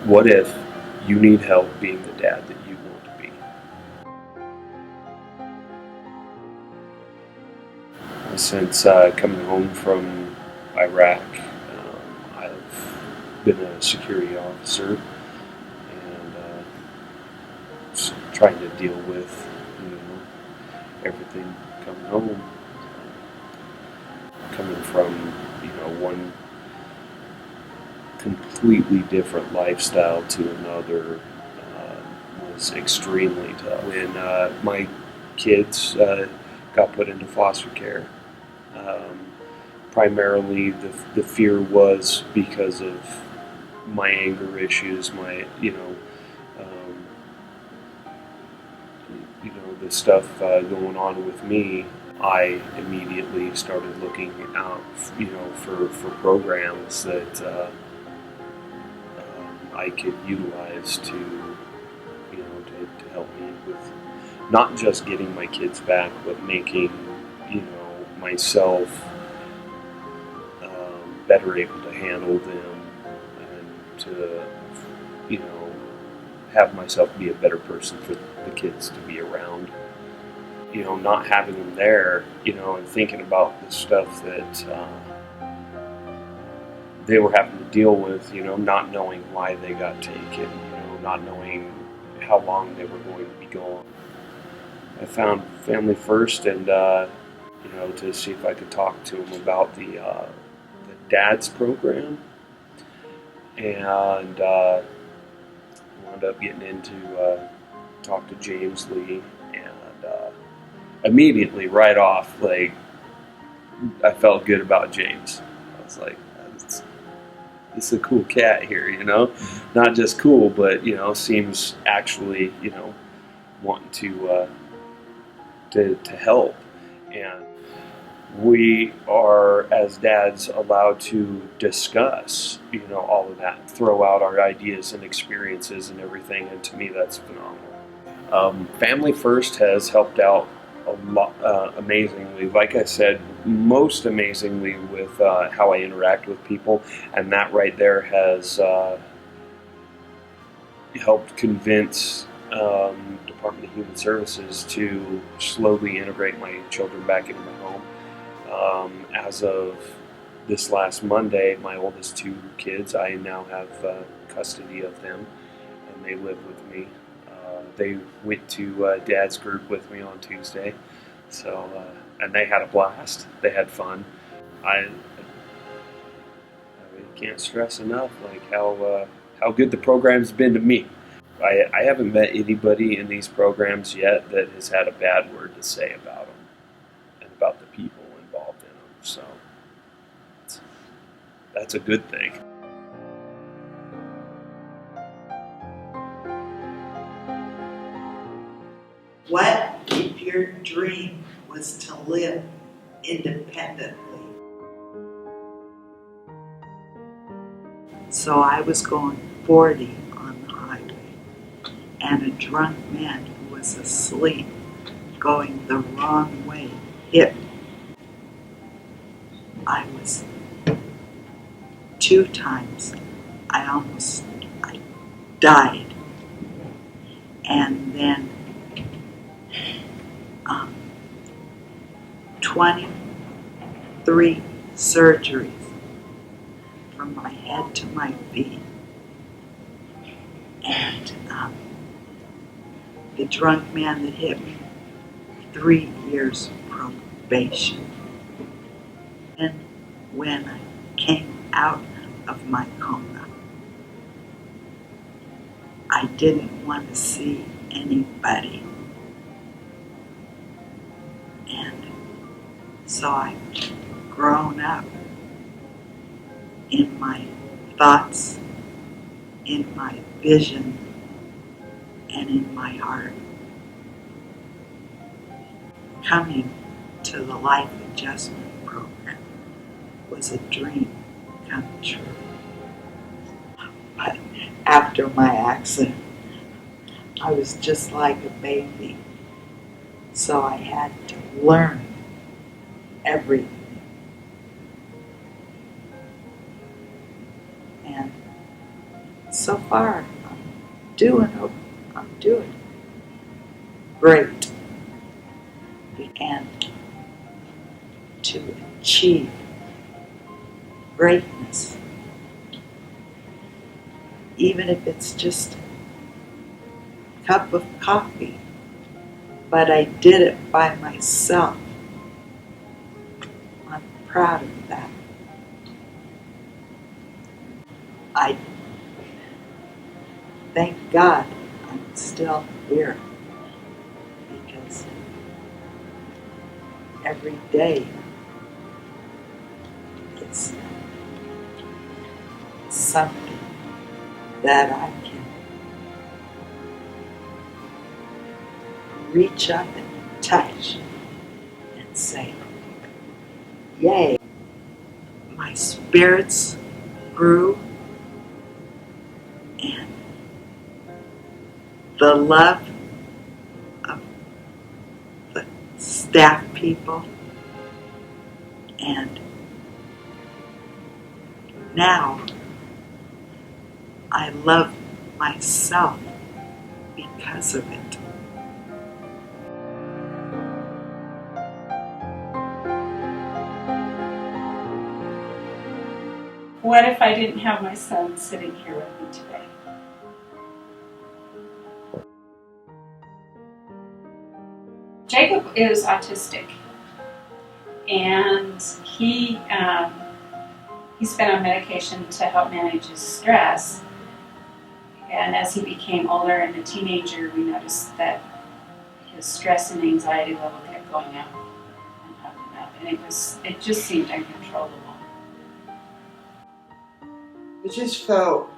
What if you need help being the dad that you want to be? Since coming home from Iraq, I've been a security officer and just trying to deal with, everything coming home. Coming from, one completely different lifestyle to another was extremely tough. When my kids got put into foster care, primarily the fear was because of my anger issues, the stuff going on with me. I immediately started looking out, for programs that I could utilize to help me with not just getting my kids back, but making, myself better able to handle them and to, have myself be a better person for the kids to be around. Not having them there, and thinking about the stuff that they were having to deal with, not knowing why they got taken, not knowing how long they were going to be gone. I found Family First and, to see if I could talk to them about the DADS program, and wound up getting into talk to James Lee, and immediately right off, like, I felt good about James. I was like, this is a cool cat here, not just cool, but seems actually wanting to help. And we are, as dads, allowed to discuss, all of that, throw out our ideas and experiences and everything, and to me that's phenomenal. Family First has helped out a lot, amazingly, like I said, most amazingly with how I interact with people, and that right there has helped convince Department of Human Services to slowly integrate my children back into my home. As of this last Monday, my oldest two kids, I now have custody of them, and they live with me. They went to Dad's group with me on Tuesday, so and they had a blast. They had fun. I can't stress enough how good the program's been to me. I haven't met anybody in these programs yet that has had a bad word to say about them and about the people involved in them. So that's a good thing. What if your dream was to live independently? So I was going 40 on the highway, and a drunk man who was asleep going the wrong way hit me. I was 2 times, I died. And then 23 surgeries from my head to my feet. And the drunk man that hit me, 3 years probation. And when I came out of my coma, I didn't want to see anybody. And so I've grown up in my thoughts, in my vision, and in my heart. Coming to the Life Adjustment Program was a dream come true. But after my accident, I was just like a baby. So I had to learn everything. And so far, I'm doing great. And to achieve greatness, even if it's just a cup of coffee, but I did it by myself. I'm proud of that. I thank God I'm still here, because every day it's something that I can reach up and touch and say, yay. My spirits grew, and the love of the staff people, and now I love myself because of it. What if I didn't have my son sitting here with me today? Jacob is autistic, and he's been on medication to help manage his stress. And as he became older and a teenager, we noticed that his stress and anxiety level kept going up and up and up, and it just seemed uncontrollable. It just felt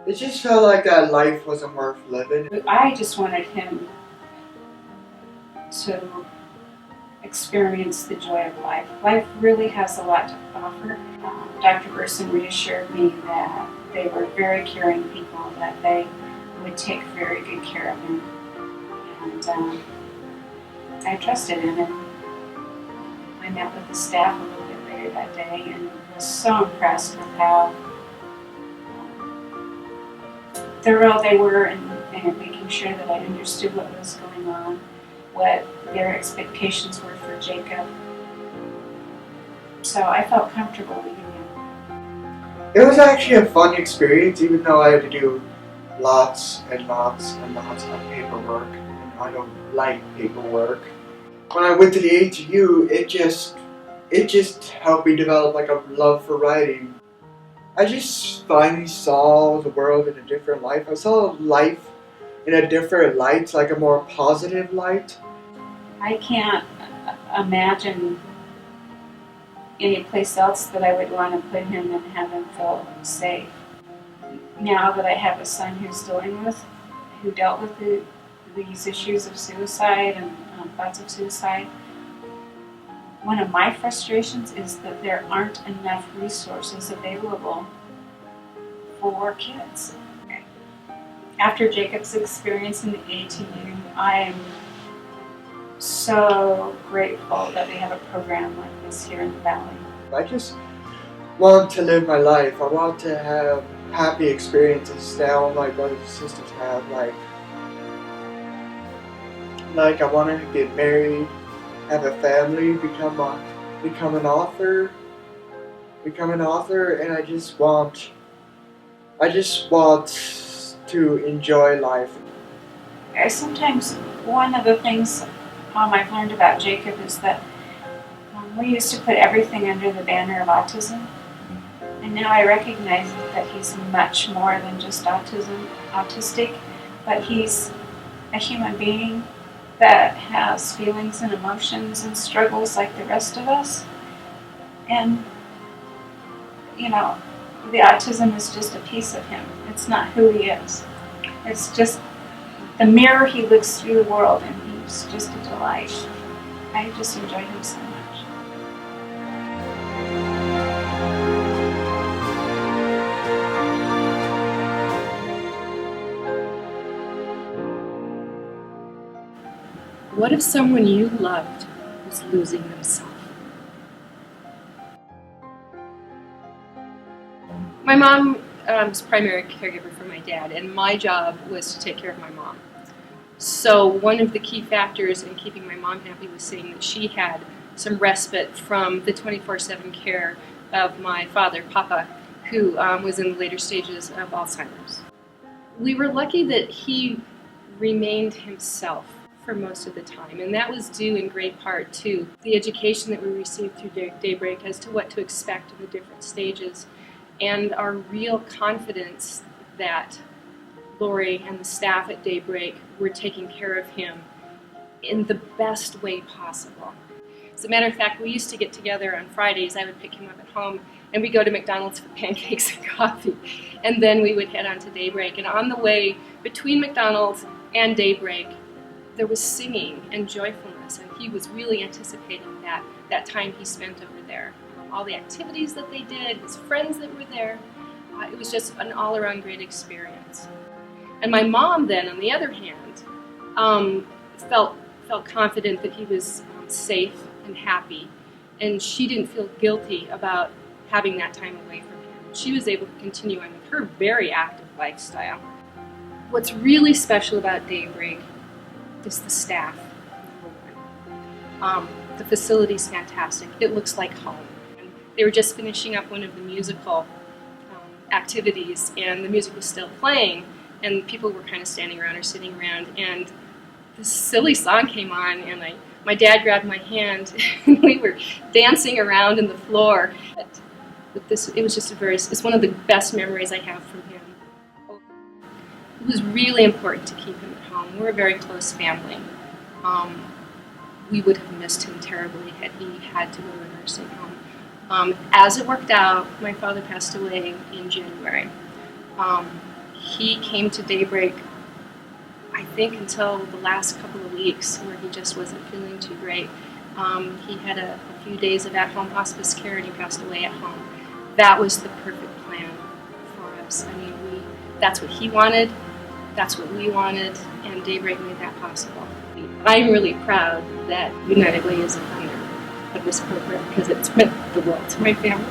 like that life wasn't worth living. I just wanted him to experience the joy of life. Life really has a lot to offer. Dr. Burson reassured me that they were very caring people, that they would take very good care of him. And I trusted him, and I met with the staff a little bit later that day and was so impressed with how thorough they were in making sure that I understood what was going on, what their expectations were for Jacob. So I felt comfortable leaving him. It was actually a fun experience, even though I had to do lots and lots and lots of paperwork, and I don't like paperwork. When I went to the ATU, it just helped me develop like a love for writing. I just finally saw the world in a different light. I saw life in a different light, like a more positive light. I can't imagine any place else that I would want to put him and have him feel safe. Now that I have a son who dealt with these issues of suicide and thoughts of suicide, one of my frustrations is that there aren't enough resources available for kids. After Jacob's experience in the ATU, I am so grateful that we have a program like this here in the Valley. I just want to live my life. I want to have happy experiences that all my brothers and sisters have. Like I want to get married, have a family, become an author, and I just want to enjoy life. Sometimes one of the things I've learned about Jacob is that we used to put everything under the banner of autism, and now I recognize that he's much more than just autistic, but he's a human being that has feelings and emotions and struggles like the rest of us. And, you know, the autism is just a piece of him. It's not who he is. It's just the mirror he looks through the world, and he's just a delight. I just enjoy him so much. What if someone you loved was losing themselves? My mom was primary caregiver for my dad, and my job was to take care of my mom. So one of the key factors in keeping my mom happy was seeing that she had some respite from the 24/7 care of my father, Papa, who was in the later stages of Alzheimer's. We were lucky that he remained himself for most of the time, and that was due in great part to the education that we received through Daybreak as to what to expect in the different stages, and our real confidence that Lori and the staff at Daybreak were taking care of him in the best way possible. As a matter of fact, we used to get together on Fridays. I would pick him up at home, and we'd go to McDonald's for pancakes and coffee, and then we would head on to Daybreak. And on the way between McDonald's and Daybreak, there was singing and joyfulness, and he was really anticipating that time he spent over there. All the activities that they did, his friends that were there, it was just an all-around great experience. And my mom then, on the other hand, felt confident that he was safe and happy, and she didn't feel guilty about having that time away from him. She was able to continue on with her very active lifestyle. What's really special about Daybreak is the staff. The facility's fantastic. It looks like home. And they were just finishing up one of the musical activities, and the music was still playing, and people were kind of standing around or sitting around, and this silly song came on, and my dad grabbed my hand, and we were dancing around in the floor. But it was just it's one of the best memories I have from him. It was really important to keep him at home. We're a very close family. We would have missed him terribly had he had to go to a nursing home. As it worked out, my father passed away in January. He came to Daybreak, I think, until the last couple of weeks, where he just wasn't feeling too great. He had a few days of at-home hospice care, and he passed away at home. That was the perfect plan for us. I mean, that's what he wanted, that's what we wanted, and Daybreak made that possible. I'm really proud that United Way is a funder of this program, because it's meant the world to my family.